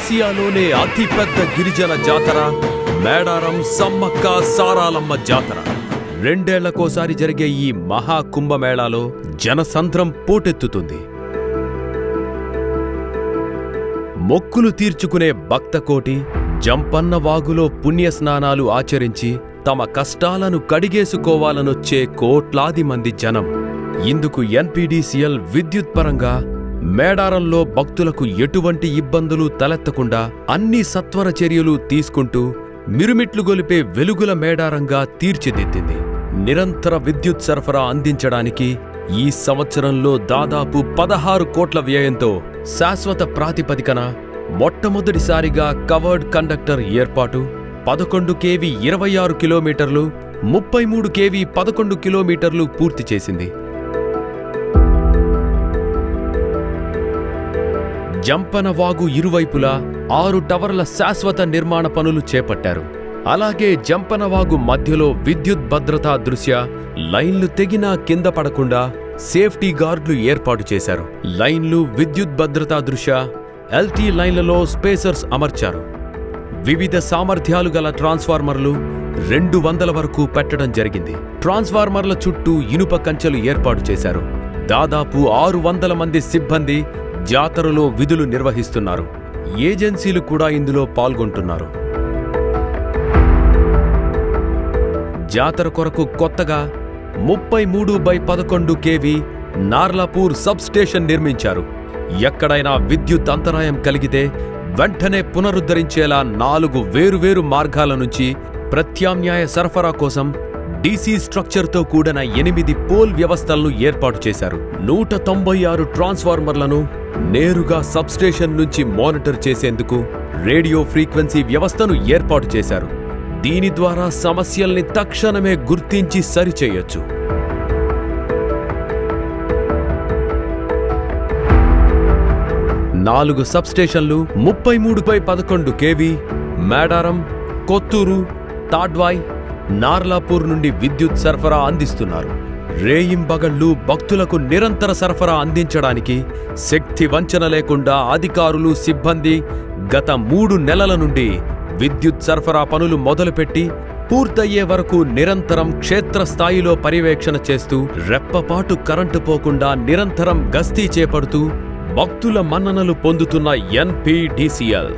ఆసియాలోనే అతిపెద్ద గిరిజన జాతర మేడారం సమ్మక్క సారాలమ్మ జాతర. 2 ఏళ్లకోసారి జరిగే ఈ మహాకుంభమేళాలో జనసంద్రం పోటెత్తుతుంది. మొక్కులు తీర్చుకునే భక్తకోటి జంపన్న వాగులో పుణ్యస్నానాలు ఆచరించి తమ కష్టాలను కడిగేసుకోవాలనొచ్చే కోట్లాది మంది జనం. ఇందుకు ఎన్పీడీసీఎల్ విద్యుత్ పరంగా మేడారంలో భక్తులకు ఎటువంటి ఇబ్బందులు తలెత్తకుండా అన్ని సత్వర చర్యలు తీసుకుంటూ మిరుమిట్లు గొలిపే వెలుగుల మేడారంగా తీర్చిదిద్దింది. నిరంతర విద్యుత్ సరఫరా అందించడానికి ఈ సంవత్సరంలో దాదాపు 16 కోట్ల వ్యయంతో శాశ్వత ప్రాతిపదికన మొట్టమొదటిసారిగా కవర్డ్ కండక్టర్ ఏర్పాటు, 11 kV 26 కిలోమీటర్లు, 33 kV 11 కిలోమీటర్లు పూర్తి చేసింది. జంపన వాగు ఇరువైపులా 6 టవర్ల శాశ్వత నిర్మాణ పనులు చేపట్టారు. అలాగే జంపన వాగు మధ్యలో విద్యుత్ భద్రతా దృష్ట్యా లైన్లు తెగినా కింద పడకుండా సేఫ్టీ గార్డులు ఏర్పాటు చేశారు. లైన్లు విద్యుత్ భద్రతా దృష్ట్యా ఎల్టీ లైన్లలో స్పేసర్స్ అమర్చారు. వివిధ సామర్థ్యాలు గల ట్రాన్స్ఫార్మర్లు 200 వరకు పెట్టడం జరిగింది. ట్రాన్స్ఫార్మర్ల చుట్టూ ఇనుప కంచెలు ఏర్పాటు చేశారు. దాదాపు 600 మంది సిబ్బంది జాతరలో విధులు నిర్వహిస్తున్నారు. ఏజెన్సీలు కూడా ఇందులో పాల్గొంటున్నారు. జాతర కొరకు కొత్తగా 33/11 kV నార్లాపూర్ సబ్ స్టేషన్ నిర్మించారు. ఎక్కడైనా విద్యుత్ అంతరాయం కలిగితే వెంటనే పునరుద్ధరించేలా 4 వేరువేరు మార్గాల నుంచి ప్రత్యామ్నాయ సరఫరా కోసం డీసీ స్ట్రక్చర్తో కూడిన 8 పోల్ వ్యవస్థలను ఏర్పాటు చేశారు. 196 ట్రాన్స్ఫార్మర్లను నేరుగా సబ్స్టేషన్ నుంచి మానిటర్ చేసేందుకు రేడియో ఫ్రీక్వెన్సీ వ్యవస్థను ఏర్పాటు చేశారు. దీని ద్వారా సమస్యల్ని తక్షణమే గుర్తించి సరిచేయొచ్చు. నాలుగు సబ్స్టేషన్లు 33/11 kV మేడారం, కొత్తూరు, తాడ్వాయ్, నార్లాపూర్ నుండి విద్యుత్ సరఫరా అందిస్తున్నారు. రేయింబగళ్లు భక్తులకు నిరంతర సరఫరా అందించడానికి శక్తి వంచన లేకుండా అధికారులు, సిబ్బంది గత 3 నెలల నుండి విద్యుత్ సరఫరా పనులు మొదలుపెట్టి పూర్తయ్యే వరకు నిరంతరం క్షేత్రస్థాయిలో పర్యవేక్షణ చేస్తూ రెప్పపాటు కరెంటు పోకుండా నిరంతరం గస్తీ చేపడుతూ భక్తుల మన్ననలు పొందుతున్న ఎన్పీడీసీఎల్